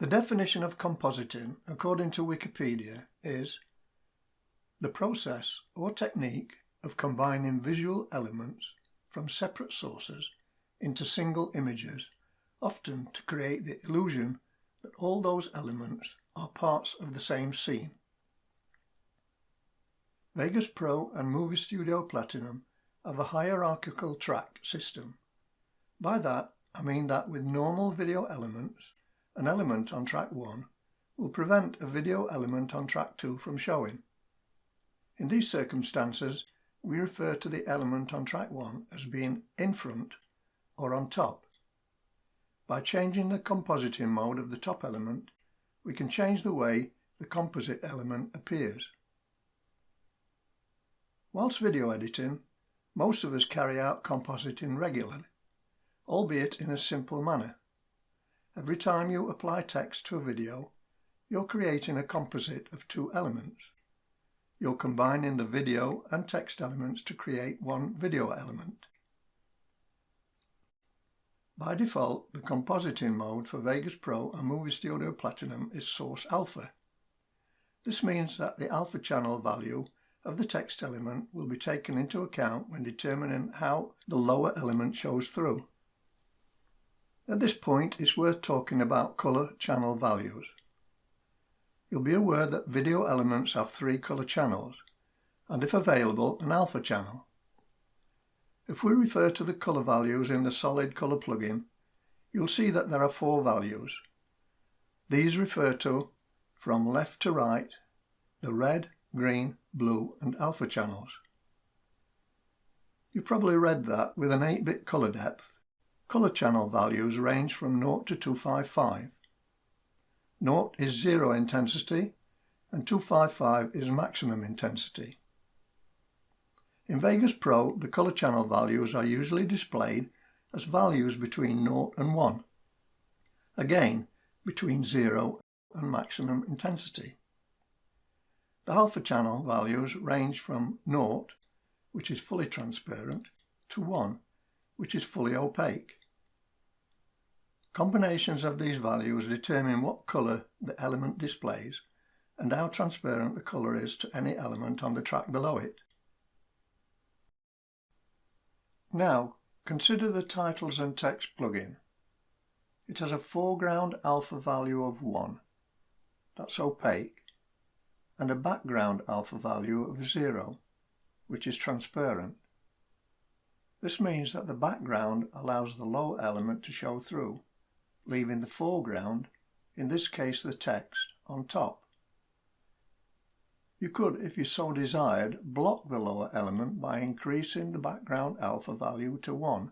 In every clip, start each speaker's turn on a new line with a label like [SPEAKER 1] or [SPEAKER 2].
[SPEAKER 1] The definition of compositing, according to Wikipedia, is the process or technique of combining visual elements from separate sources into single images, often to create the illusion that all those elements are parts of the same scene. Vegas Pro and Movie Studio Platinum have a hierarchical track system. By that, I mean that with normal video elements, an element on track 1 will prevent a video element on track 2 from showing. In these circumstances, we refer to the element on track 1 as being in front or on top. By changing the compositing mode of the top element, we can change the way the composite element appears. Whilst video editing, most of us carry out compositing regularly, albeit in a simple manner. Every time you apply text to a video, you're creating a composite of two elements. You're combining the video and text elements to create one video element. By default, the compositing mode for Vegas Pro and Movie Studio Platinum is Source Alpha. This means that the alpha channel value of the text element will be taken into account when determining how the lower element shows through. At this point, it's worth talking about color channel values. You'll be aware that video elements have 3 color channels, and if available, an alpha channel. If we refer to the color values in the Solid Color plugin, you'll see that there are 4 values. These refer to, from left to right, the red, green, blue and alpha channels. You've probably read that with an 8-bit color depth, color channel values range from 0 to 255. 0 is 0 intensity and 255 is maximum intensity. In Vegas Pro, the color channel values are usually displayed as values between 0 and 1. Again, between 0 and maximum intensity. The alpha channel values range from 0, which is fully transparent, to 1, which is fully opaque. Combinations of these values determine what colour the element displays and how transparent the colour is to any element on the track below it. Now, consider the Titles and Text plugin. It has a foreground alpha value of 1, that's opaque, and a background alpha value of 0, which is transparent. This means that the background allows the low element to show through, leaving the foreground, in this case the text, on top. You could, if you so desired, block the lower element by increasing the background alpha value to 1,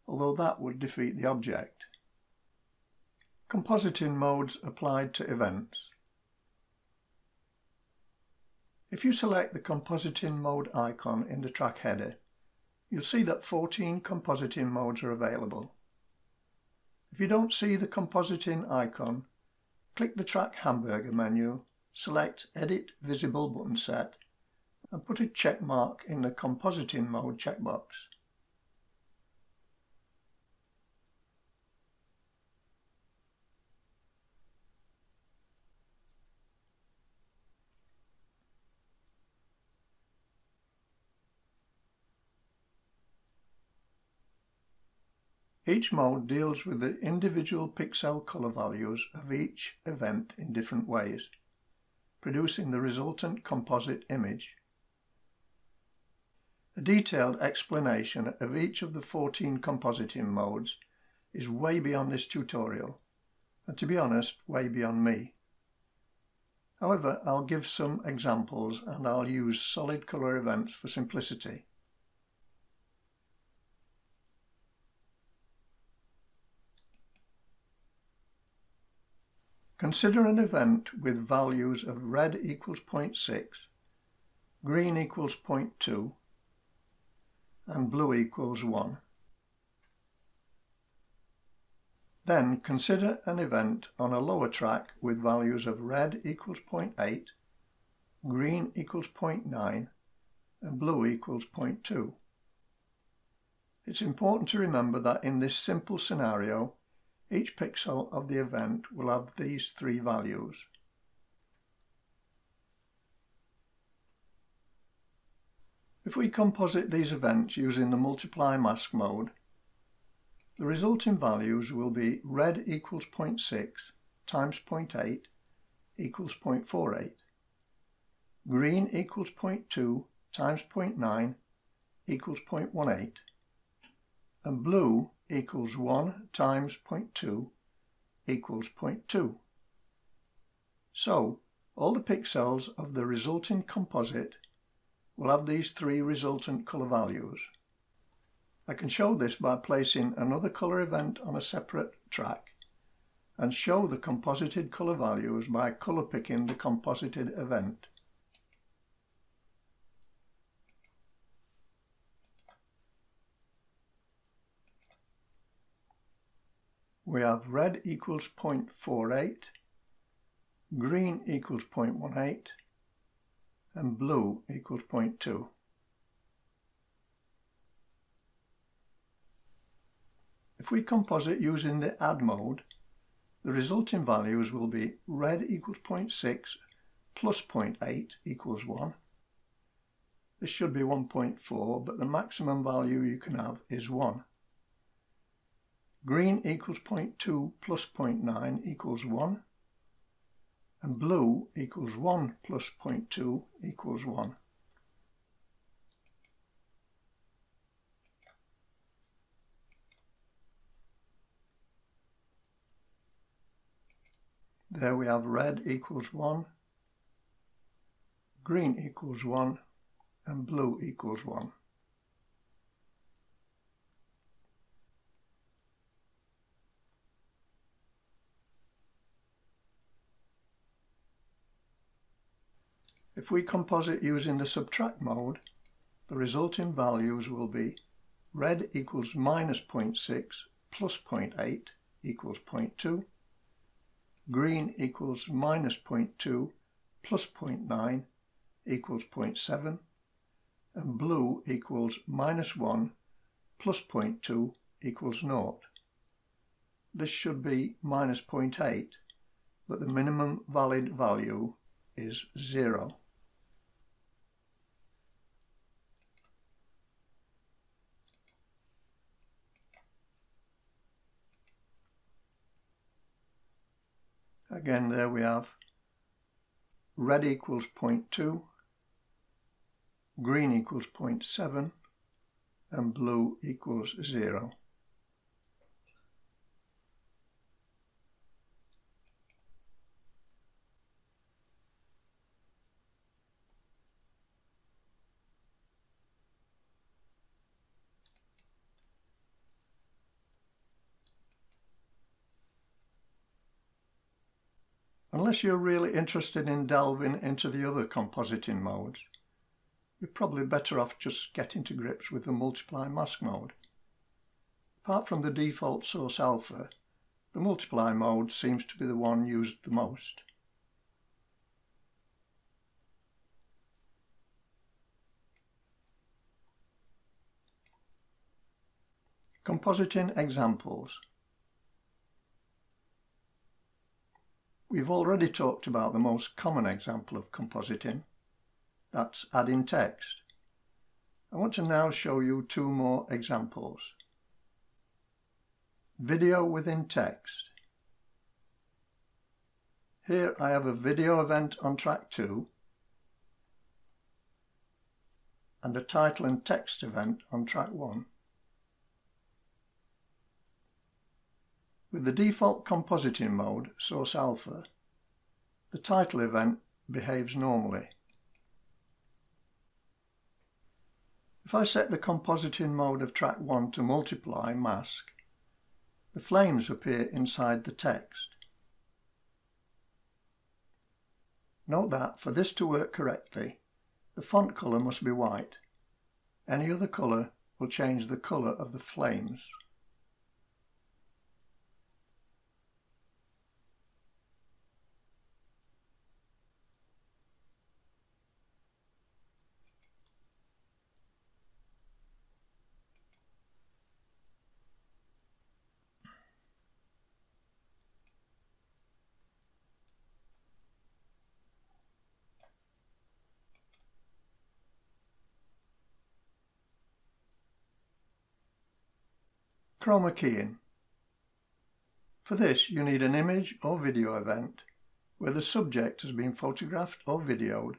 [SPEAKER 1] although that would defeat the object. Compositing modes applied to events. If you select the compositing mode icon in the track header, you'll see that 14 compositing modes are available. If you don't see the compositing icon, click the track hamburger menu, select Edit Visible button set, and put a check mark in the compositing mode checkbox. Each mode deals with the individual pixel color values of each event in different ways, producing the resultant composite image. A detailed explanation of each of the 14 compositing modes is way beyond this tutorial, and to be honest, way beyond me. However, I'll give some examples and I'll use solid color events for simplicity. Consider an event with values of red equals 0.6, green equals 0.2, and blue equals 1. Then consider an event on a lower track with values of red equals 0.8, green equals 0.9, and blue equals 0.2. It's important to remember that in this simple scenario, Each pixel of the event will have these three values. If we composite these events using the multiply mask mode, the resulting values will be red equals 0.6 times 0.8 equals 0.48, green equals 0.2 times 0.9 equals 0.18, and blue equals 1 times 0.2 equals 0.2. So, all the pixels of the resulting composite will have these three resultant colour values. I can show this by placing another colour event on a separate track and show the composited colour values by colour picking the composited event. We have red equals 0.48, green equals 0.18, and blue equals 0.2. If we composite using the add mode, the resulting values will be red equals 0.6 plus 0.8 equals 1. This should be 1.4, but the maximum value you can have is 1. Green equals 0.2 plus 0.9 equals 1. And blue equals 1 plus 0.2 equals 1. There we have red equals 1, green equals 1, and blue equals 1. If we composite using the subtract mode, the resulting values will be red equals minus 0.6 plus 0.8 equals 0.2, green equals minus 0.2 plus 0.9 equals 0.7, and blue equals minus 1 plus 0.2 equals 0. This should be minus 0.8, but the minimum valid value is 0. Again, there we have red equals 0.2, green equals 0.7, and blue equals 0. Unless you're really interested in delving into the other compositing modes, you're probably better off just getting to grips with the multiply mask mode. Apart from the default source alpha, the multiply mode seems to be the one used the most. Compositing examples. We've already talked about the most common example of compositing. That's adding text. I want to now show you two more examples. Video within text. Here I have a video event on track 2 and a title and text event on track 1. With the default compositing mode, source alpha, the title event behaves normally. If I set the compositing mode of track 1 to multiply mask, the flames appear inside the text. Note that for this to work correctly, the font colour must be white. Any other colour will change the colour of the flames. Chroma Keying. For this you need an image or video event where the subject has been photographed or videoed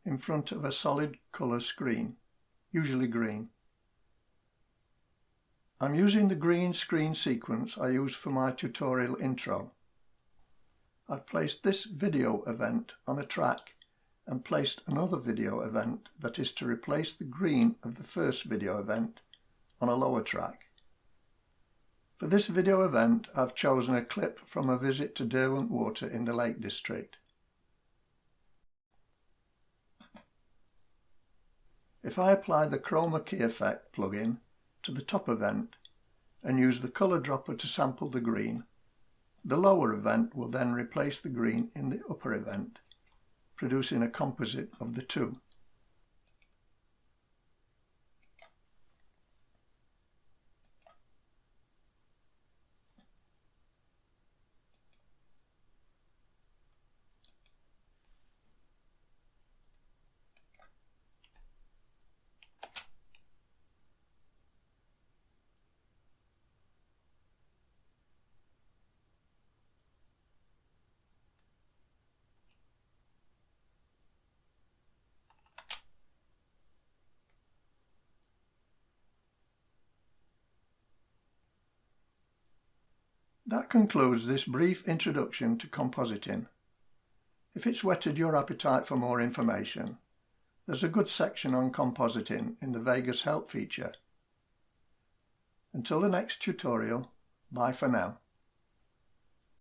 [SPEAKER 1] in front of a solid colour screen, usually green. I'm using the green screen sequence I used for my tutorial intro. I've placed this video event on a track and placed another video event that is to replace the green of the first video event on a lower track. For this video event I've chosen a clip from a visit to Derwent Water in the Lake District. If I apply the Chroma Key Effect plugin to the top event and use the colour dropper to sample the green, the lower event will then replace the green in the upper event, producing a composite of the two. That concludes this brief introduction to compositing. If it's whetted your appetite for more information, there's a good section on compositing in the Vegas Help feature. Until the next tutorial, bye for now.